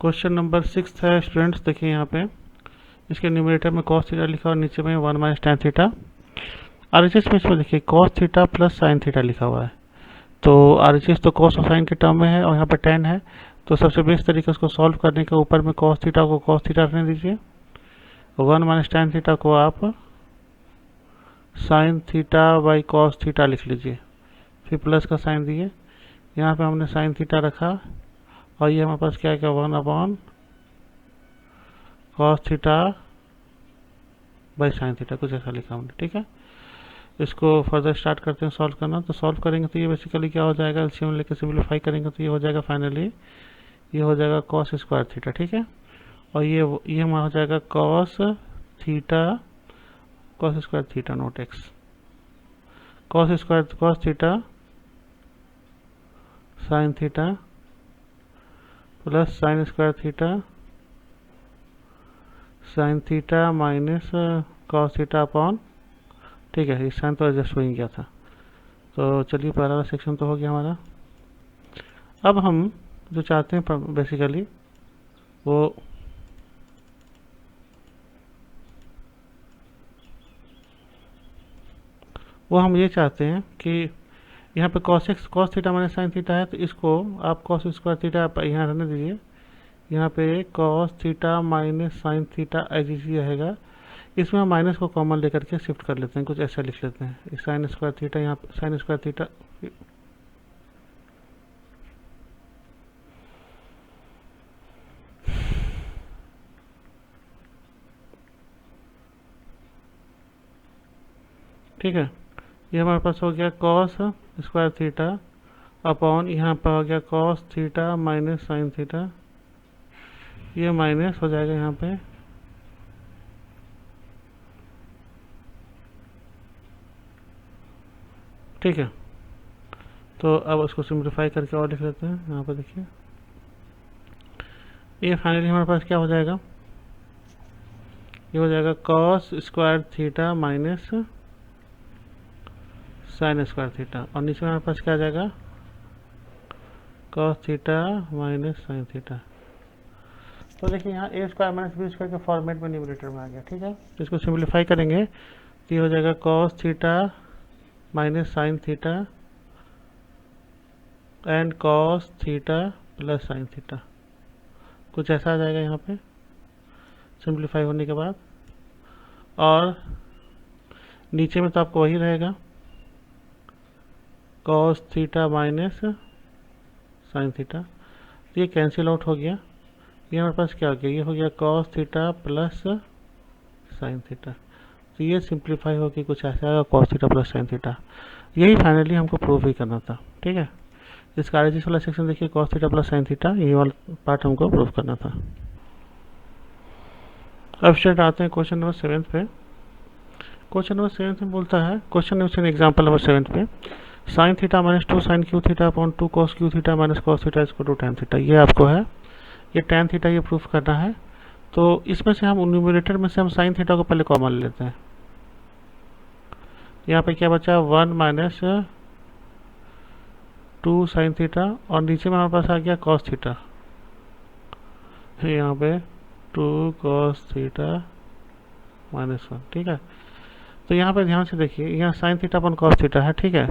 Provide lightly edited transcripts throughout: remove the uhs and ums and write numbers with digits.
Question number 6 है students. देखिए यहाँ पे इसके न्यूमरेटर में cos थीटा लिखा और नीचे में 1 माइनस tan थीटा। RHS में इसमें देखिए cos theta plus sine theta लिखा हुआ है। तो RHS तो cos और साइन के टर्म में है और यहाँ पे tan है। तो सबसे बेस्ट तरीका उसको सॉल्व करने का, ऊपर में cos थीटा को cos थीटा रखने दीजिए, 1 माइनस tan थीटा को आप sine theta by cos theta लिख लीजिए, फिर प्लस का साइन दिए। यहाँ पे हमने साइन थीटा रखा और ये हमारे पास क्या है, 1 upon cos theta by sine theta, कुछ ऐसा लिखा हमने। ठीक है, इसको फर्दर स्टार्ट करते हैं सॉल्व करना। तो सॉल्व करेंगे तो ये बेसिकली क्या हो जाएगा, एलसीएम लेके सिंपलीफाई करेंगे तो ये हो जाएगा फाइनली, ये हो जाएगा cos स्क्वायर थीटा। ठीक है, और ये हमारा हो जाएगा cos square theta naught x, cos theta sine theta plus sign square theta sine theta minus cos theta upon, ठीक है, इस साइन तो एडजस्ट हो ही गया था। तो चलिए पहला वाला सेक्शन तो हो गया हमारा। अब हम जो चाहते हैं बेसिकली वो हम ये चाहते हैं कि यहाँ पे cos theta minus sine theta है, तो इसको आप cos स्क्वायर थीटा यहाँ रहने दीजिए। यहाँ पे cos theta minus sine theta as easy रहेगा। इसमें हम माइनस को कॉमन लेकर के शिफ्ट कर लेते हैं, कुछ ऐसा लिख लेते हैं, इस साइन स्क्वायर थीटा, यहाँ साइन स्क्वायर थीटा, ठीक है। ये हमारे पास हो गया cos स्क्वायर थीटा अपॉन, यहाँ पर हो गया cos theta minus sine theta, ये माइनस हो जाएगा यहाँ पे, ठीक है। तो अब उसको सिंप्लीफाई करके और लिख लेते हैं। यहाँ पर देखिए ये फाइनली हमारे पास क्या हो जाएगा, ये हो जाएगा cos square theta minus sine square theta, और नीचे हमारे पास क्या आ जाएगा, cos theta minus sine theta. तो देखिए यहाँ a square minus B square के फॉर्मेट में न्यूमरेटर में आ गया। ठीक है, तो इसको सिंप्लीफाई करेंगे तो ये हो जाएगा cos theta minus sine theta and cos theta plus sine theta, कुछ ऐसा आ जाएगा यहाँ पे सिंप्लीफाई होने के बाद। और नीचे में तो आपको वही रहेगा cos theta minus sine theta, तो ये कैंसिल आउट हो गया। ये हमारे पास क्या हो गया, ये हो गया cos theta plus sign theta, तो ये सिंप्लीफाई होकर कुछ ऐसा आएगा cos theta plus sine theta. यही फाइनली हमको प्रूव ही करना था। ठीक है, इसका RHS वाला सेक्शन देखिए, cos theta plus sine theta, ये वाला पार्ट हमको प्रूव करना था। अब स्टार्ट आते हैं क्वेश्चन नंबर 7 पे। क्वेश्चन नंबर 7 में बोलता है, क्वेश्चन एग्जाम्पल नंबर 7 पे, sine theta minus 2 sine cube theta upon 2 cos cube theta minus cos theta equal to tan theta. ये आपको है, ये tan थीटा ये प्रूफ करना है। तो इसमें से हम न्यूमरेटर में से हम साइन थीटा को पहले कॉमन ले लेते हैं। यहाँ पे क्या बचा, 1 माइनस 2 साइन थीटा, और नीचे में हमारे पास आ गया cos थीटा, यहाँ पे 2 cos थीटा माइनस 1। ठीक है, तो यहाँ पे ध्यान से देखिए, यहाँ साइन थीटा अपन cos थीटा है। ठीक है,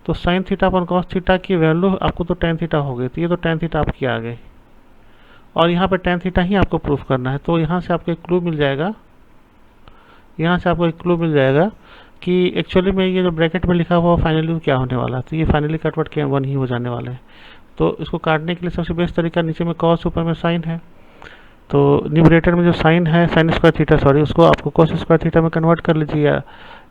तो साइन थीटा अपन cos थीटा की वैल्यू आपको तो tan थीटा हो गई, तो ये तो tan थीटा आपकी आ गई, और यहाँ पे tan थीटा ही आपको प्रूफ करना है। तो यहाँ से आपको एक क्लू मिल जाएगा, यहाँ से आपको एक क्लू मिल जाएगा कि एक्चुअली में ये जो ब्रैकेट में लिखा हुआ फाइनली क्या होने वाला है। तो ये फाइनली कटवट के 1 ही हो जाने वाले हैं। तो इसको काटने के लिए सबसे बेस्ट तरीका, नीचे में cos ऊपर में साइन है, तो न्यूमरेटर में जो साइन है साइन स्क्वायर थीटा सॉरी, उसको आपको cos स्क्वायर थीटा में कन्वर्ट कर लीजिए, या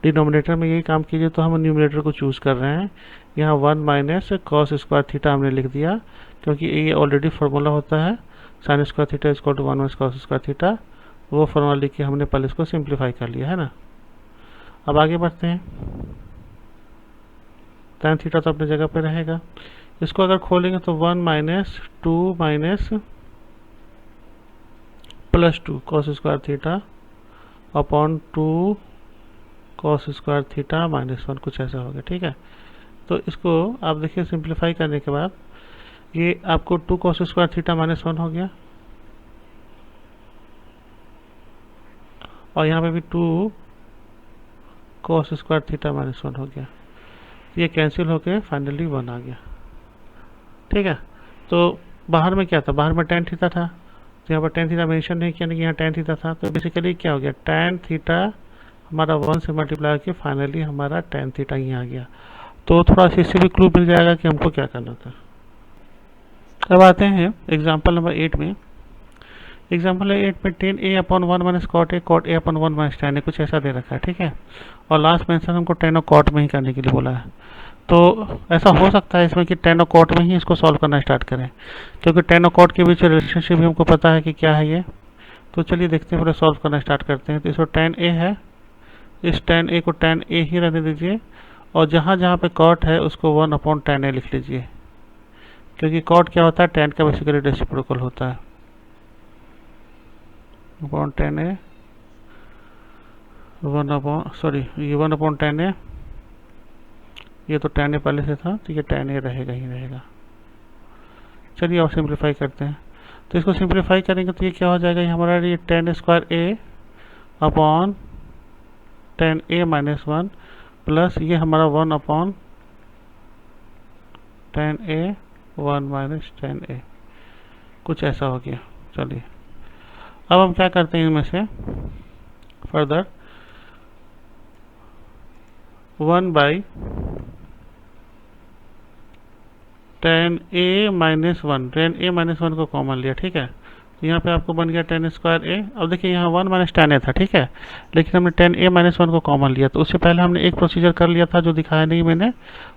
डिनोमिनेटर में यही काम कीजिए। तो हम न्यूमरेटर को चूज़ कर रहे हैं, यहाँ 1 माइनस cos स्क्वायर थीटा हमने लिख दिया, क्योंकि ये ऑलरेडी फार्मूला होता है sine square theta equal to 1 minus cos square theta, वो फार्मूला लिख के हमने पहले इसको सिंप्लीफाई कर लिया है ना। अब आगे बढ़ते हैं, tan थीटा तो अपनी जगह पे रहेगा। इसको अगर खोलेंगे तो 1 minus 2 minus plus 2 cos square theta upon 2 cos square theta minus 1, कुछ ऐसा हो गया। ठीक है, तो इसको आप देखिए सिंप्लीफाई करने के बाद ये आपको 2 cos स्क्वायर थीटा माइनस 1 हो गया, और यहाँ पे भी 2 cos स्क्वायर थीटा माइनस 1 हो गया। ये कैंसिल होके फाइनली 1 आ गया। ठीक है, तो बाहर में क्या था, बाहर में tan थीटा था, तो यहाँ पर tan थीटा मेंशन नहीं किया, कि यहाँ tan थीटा था, तो बेसिकली क्या हो गया, tan थीटा हमारा 1 से मल्टीप्लाई करके फाइनली हमारा tan थीटा यहाँ आ गया। तो थोड़ा सा इससे भी क्लू मिल जाएगा कि हमको क्या करना था। अब आते हैं एग्जाम्पल नंबर 8 में। एग्जाम्पल 8 में tan a upon 1 minus cot A upon 1 minus tan A कुछ ऐसा दे रखा है। ठीक है, और लास्ट मेंशन हमको tan और कॉट में ही करने के लिए बोला है। तो ऐसा हो सकता है इसमें कि tan और कॉट में ही इसको सॉल्व करना स्टार्ट करें, क्योंकि tan और कॉट के बीच रिलेशनशिप भी हमको पता है कि क्या है ये। तो चलिए देखते हैं, पहले सॉल्व करना स्टार्ट करते हैं। तो इसको tan a है, इस tan a को tan a ही रहने दीजिए, और जहाँ जहाँ पे कॉट है उसको 1 अपॉन tan a लिख लीजिए, क्योंकि कॉट क्या होता है, tan का बेसिकली रेसिप्रोकल होता है। अपॉन tan a 1 अपॉन ये 1 अपॉन tan a, ये तो tan a पहले से था, तो ये tan a रहेगा ही रहेगा। चलिए और सिंप्लीफाई करते हैं। तो इसको सिंप्लीफाई करेंगे तो ये क्या हो जाएगा, ये हमारा ये tan square a upon tan a minus 1 plus ये हमारा 1 upon tan a 1 minus tan a, कुछ ऐसा हो गया। चलिए अब हम क्या करते हैं, इनमें से further 1 by tan a minus 1 को कॉमन लिया। ठीक है, तो यहाँ पे आपको बन गया tan स्क्वायर a। अब देखिए यहाँ 1 माइनस tan a था, ठीक है, लेकिन हमने tan a माइनस 1 को कॉमन लिया। तो उससे पहले हमने एक प्रोसीजर कर लिया था जो दिखाया नहीं मैंने,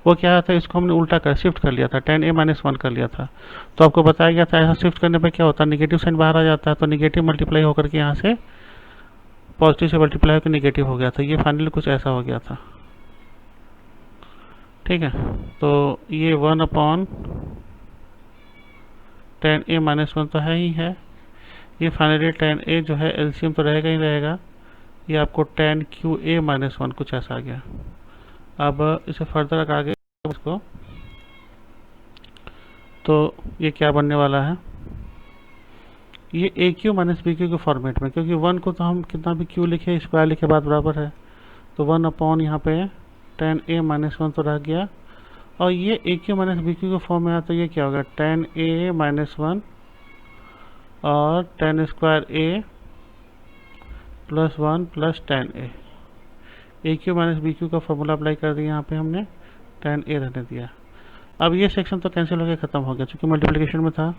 वो क्या था, इसको हमने उल्टा कर शिफ्ट कर लिया था, tan a माइनस 1 कर लिया था। तो आपको बताया गया था ऐसा शिफ्ट करने पर क्या होता है, निगेटिव साइन बाहर आ जाता है, तो निगेटिव मल्टीप्लाई होकर के यहाँ से पॉजिटिव से मल्टीप्लाई होकर निगेटिव हो गया था। ये फाइनली कुछ ऐसा हो गया था। ठीक है, तो ये 1 अपॉन tan a माइनस 1 तो है ही है, ये फाइनली tan a जो है एलसीएम तो रहेगा ही रहेगा, ये आपको tan QA माइनस 1 कुछ ऐसा आ गया। अब इसे फर्दर आगे इसको, तो ये क्या बनने वाला है, ये ए क्यू माइनस बी क्यू के फॉर्मेट में, क्योंकि 1 को तो हम कितना भी क्यू लिखे स्क्वायर लिखे बाद बराबर है। तो 1 अपॉन यहाँ पे tan a माइनस 1 तो रह गया, और ये ए क्यू माइनस बी क्यू के फॉर्म में आया, तो ये क्या होगा, tan a माइनस 1 और tan square a plus 1 plus tan a। A cube minus B cube का फॉर्मूला अप्लाई कर दिया, यहाँ पे हमने tan a रहने दिया। अब ये सेक्शन तो कैंसिल होकर ख़त्म हो गया चूँकि मल्टीप्लिकेशन में था,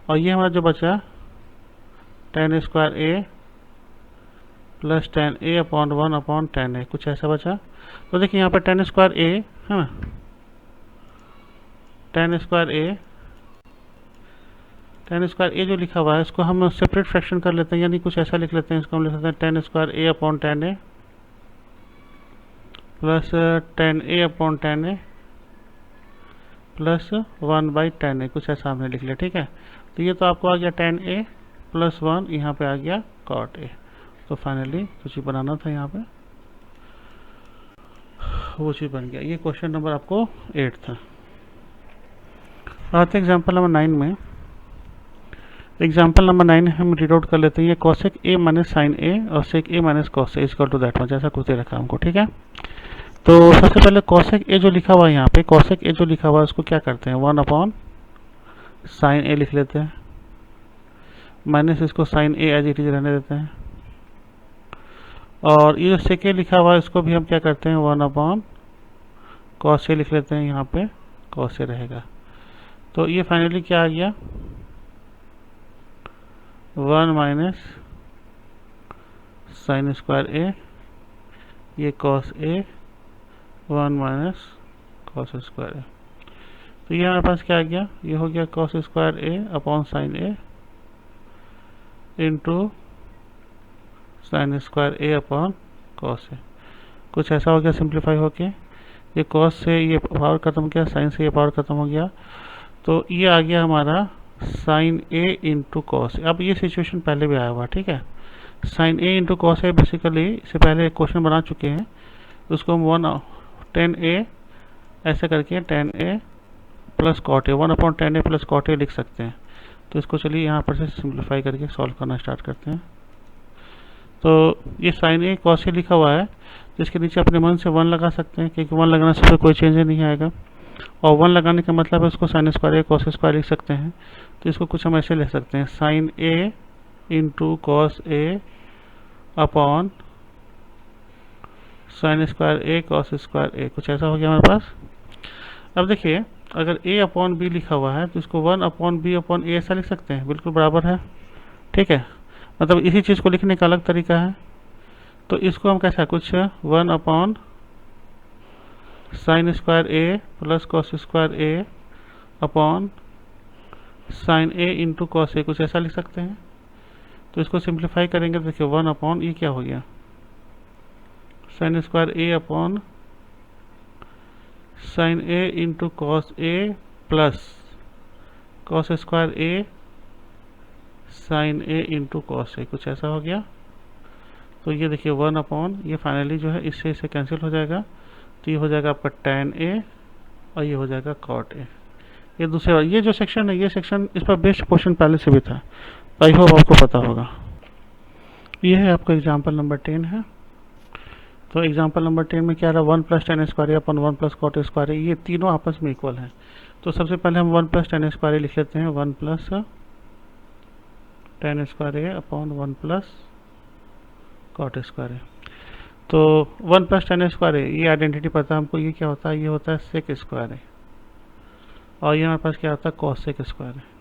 और ये हमारा जो बचा tan square a plus tan a upon 1 upon tan a, कुछ ऐसा बचा। तो देखिए यहाँ पर tan स्क्वायर a है ना, tan स्क्वायर a जो लिखा हुआ है इसको हम सेपरेट फ्रैक्शन कर लेते हैं, यानी कुछ ऐसा लिख लेते हैं, इसको हम लिख लेते हैं tan square a upon tan a plus tan a upon tan a plus 1 by tan a, कुछ ऐसा हमने लिख लिया। ठीक है, तो ये तो आपको आ गया tan a प्लस 1, यहाँ पे आ गया cot a। तो फाइनली कुछ बनाना था यहाँ पे, वो चीज़ बन गया। ये क्वेश्चन नंबर आपको 8 था। आते एग्जाम्पल नंबर 9 में। एग्जाम्पल नंबर 9 हम रीड आउट कर लेते हैं। ये cosec a minus sine a और sec a minus cos a equal to that much, ऐसा कुछ दे रखा है हमको। ठीक है, तो सबसे पहले cosec a जो लिखा हुआ है यहाँ पे, cosec a जो लिखा हुआ है उसको क्या करते हैं, 1 अपॉन साइन a लिख लेते हैं, माइनस इसको sine a as it is रहने देते हैं, और ये जो sec a लिखा हुआ है इसको भी हम क्या करते हैं, 1 अपॉन cos a लिख लेते हैं, यहाँ पे cos a रहेगा। तो ये फाइनली क्या आ गया, 1 माइनस साइन स्क्वायर a, ये cos a 1 minus cos square a। तो ये हमारे पास क्या आ गया, ये हो गया cos square a upon sine a into sine square a upon cos a, कुछ ऐसा हो गया सिंप्लीफाई होके। ये cos से ये पावर खत्म हो गया, साइन से ये पावर खत्म हो गया, तो ये आ गया हमारा साइन a इंटू कॉस। अब ये सिचुएशन पहले भी आया हुआ, ठीक है, साइन a इंटू कॉस है, बेसिकली इससे पहले एक क्वेश्चन बना चुके हैं, उसको हम 1 tan a ऐसे करके tan a plus cot a 1 upon tan a plus cot a लिख सकते हैं। तो इसको चलिए यहाँ पर से सिंप्लीफाई करके सॉल्व करना स्टार्ट करते हैं। तो ये साइन ए कॉस ए लिखा हुआ है, जिसके नीचे अपने मन से 1 लगा सकते हैं, क्योंकि 1 लगाने से कोई चेंज नहीं आएगा, और 1 लगाने का मतलब है उसको साइन स्क्वायर ए कॉस स्क्वायर लिख सकते हैं। तो इसको कुछ हम ऐसे लिख सकते हैं, sign A into cos A upon sine square A cos square ए, कुछ ऐसा हो गया हमारे पास। अब देखिए, अगर a अपॉन बी लिखा हुआ है तो इसको 1 अपॉन बी अपॉन ए ऐसा लिख सकते हैं, बिल्कुल बराबर है, ठीक है। मतलब इसी चीज़ को लिखने का अलग तरीका है। तो इसको हम कैसा, कुछ 1 upon sine square A plus cos square A upon sine A into cos A, कुछ ऐसा लिख सकते हैं। तो इसको सिंप्लीफाई करेंगे तो देखिए 1 अपॉन ये क्या हो गया, sine square A upon sine A into cos A plus cos square A sign A into cos A, कुछ ऐसा हो गया। तो ये देखिए 1 अपॉन ये फाइनली जो है इससे इसे कैंसिल हो जाएगा, तो ये हो जाएगा आपका tan ए और ये हो जाएगा cot ए। ये दूसरे ये जो सेक्शन है, ये सेक्शन इस पर बेस्ट क्वेश्चन पहले से भी था, तो आई होप आपको पता होगा। ये है आपका एग्जाम्पल नंबर 10 है। तो एग्जाम्पल नंबर 10 में क्या रहा, 1 प्लस tan स्क्वायर ए अपन 1 प्लस कॉट स्क्वायर ए, ये तीनों आपस में इक्वल हैं। तो सबसे पहले हम 1 प्लस tan स्क्वायर ए लिख लेते हैं, 1 plus tan square A upon 1 plus cot square ए। तो 1 प्लस tan स्क्वायर ए, ये आइडेंटिटी पता है हमको, ये क्या होता है, ये होता है सेक स्क्वायर है, और ये हमारे पास क्या होता है, कॉस सेक स्क्वायर है।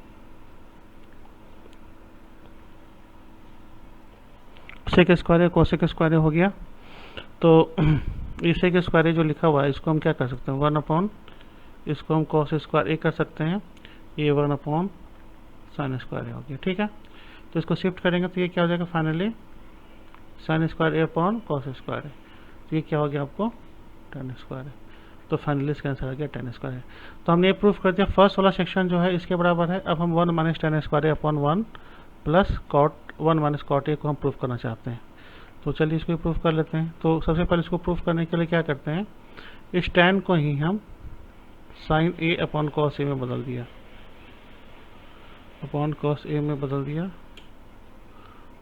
सेक स्क्वायर है कॉसेक स्क्वायर हो गया। तो ये सेक स्क्वायर जो लिखा हुआ है इसको हम क्या कर सकते हैं, 1 अपॉन, इसको हम कॉस स्क्वायर ए कर सकते हैं, ये 1 अपॉन साइन स्क्वायर ए हो गया, ठीक है। तो इसको शिफ्ट करेंगे तो ये क्या हो जाएगा finally, sine square A upon cos square है, तो ये क्या हो गया आपको tan स्क्वायर है। तो फाइनली इसका आंसर आ गया tan स्क्वायर है। तो हमने ये प्रूफ कर दिया, फर्स्ट वाला सेक्शन जो है इसके बराबर है। अब हम 1 minus tan square A upon 1 plus cot 1 minus cot A को हम प्रूफ करना चाहते हैं। तो चलिए इसको प्रूफ कर लेते हैं। तो सबसे पहले इसको प्रूफ करने के लिए क्या करते हैं, इस tan को ही हम sign A upon cos A में बदल दिया, अपॉन कॉस ए में बदल दिया,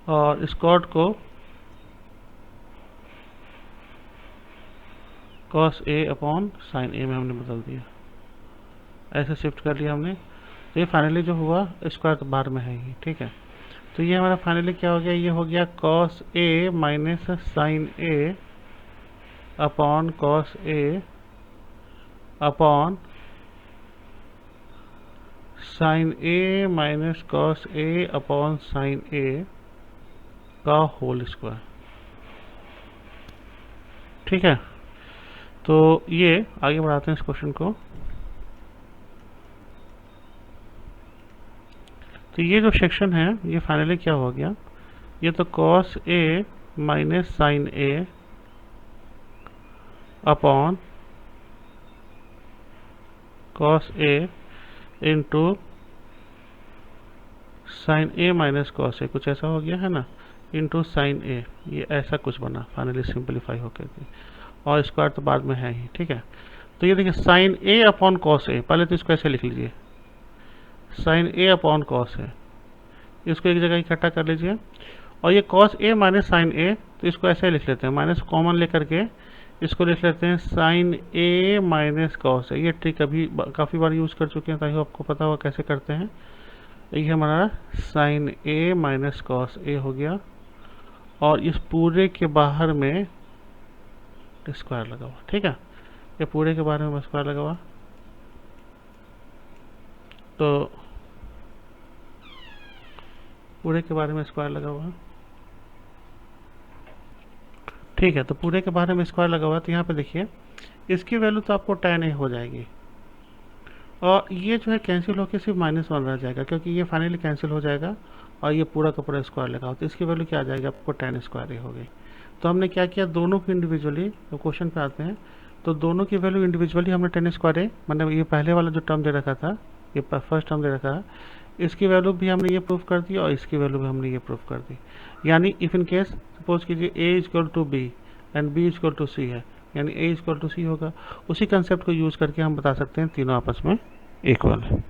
और इस कॉट को कॉस ए अपॉन साइन ए में हमने बदल दिया, ऐसे शिफ्ट कर लिया हमने। तो ये फाइनली जो हुआ स्क्वायर तो बार में है ही, ठीक है। तो ये हमारा फाइनली क्या हो गया, ये हो गया cos A minus sign A upon cos A upon sine A minus cos A upon sine ए का होल स्क्वायर, ठीक है। तो ये आगे बढ़ाते हैं इस क्वेश्चन को। तो ये जो सेक्शन है ये फाइनली क्या हो गया, ये तो cos A minus sign A upon cos A into sine A minus cos A, कुछ ऐसा हो गया है ना, इंटू साइन ए, ये ऐसा कुछ बना फाइनली सिंप्लीफाई होकर के, और स्क्वायर तो बाद में है ही, ठीक है। तो ये देखिए sign A upon cos A, पहले तो इसको ऐसे लिख लीजिए, sign A upon cos A, इसको एक जगह इकट्ठा कर लीजिए। और ये कॉस ए माइनस साइन ए, तो इसको ऐसे लिख लेते हैं, माइनस कॉमन लेकर के इसको लिख लेते हैं sign A minus cos A. ये ट्रिक अभी काफ़ी बार यूज़ कर चुके हैं, ताकि आपको पता होगा कैसे करते हैं। ये हमारा sign A minus cos A हो गया, और इस पूरे के बाहर में स्क्वायर लगा हुआ, ठीक है। ये पूरे के बारे में स्क्वायर लगा हुआ, तो पूरे के बारे में स्क्वायर लगा हुआ, ठीक है। तो पूरे के बारे में स्क्वायर लगा हुआ, तो यहाँ पे देखिए इसकी वैल्यू तो आपको tan ए हो जाएगी, और ये जो है कैंसिल होकर सिर्फ -1 रह जाएगा, क्योंकि ये फाइनली कैंसिल हो जाएगा, और ये पूरा का पूरा स्क्वायर लगा हुआ, तो इसकी वैल्यू क्या आ जाएगी आपको tan स्क्वायर ए हो गई। तो हमने क्या किया, दोनों की इंडिविजुअली, तो क्वेश्चन पे आते हैं, तो दोनों की वैल्यू इंडिविजुअली हमने tan स्क्वायर ए, मतलब ये पहले वाला जो टर्म दे रखा था, ये फर्स्ट टर्म दे रखा है, इसकी वैल्यू भी हमने ये प्रूफ कर दी, और इसकी वैल्यू भी हमने ये प्रूफ कर दी। यानी इफ इन केस सपोज कीजिए a equal to b and b equal to c है, यानी a इक्वल टू सी होगा। उसी कंसेप्ट को यूज़ करके हम बता सकते हैं तीनों आपस में इक्वल है।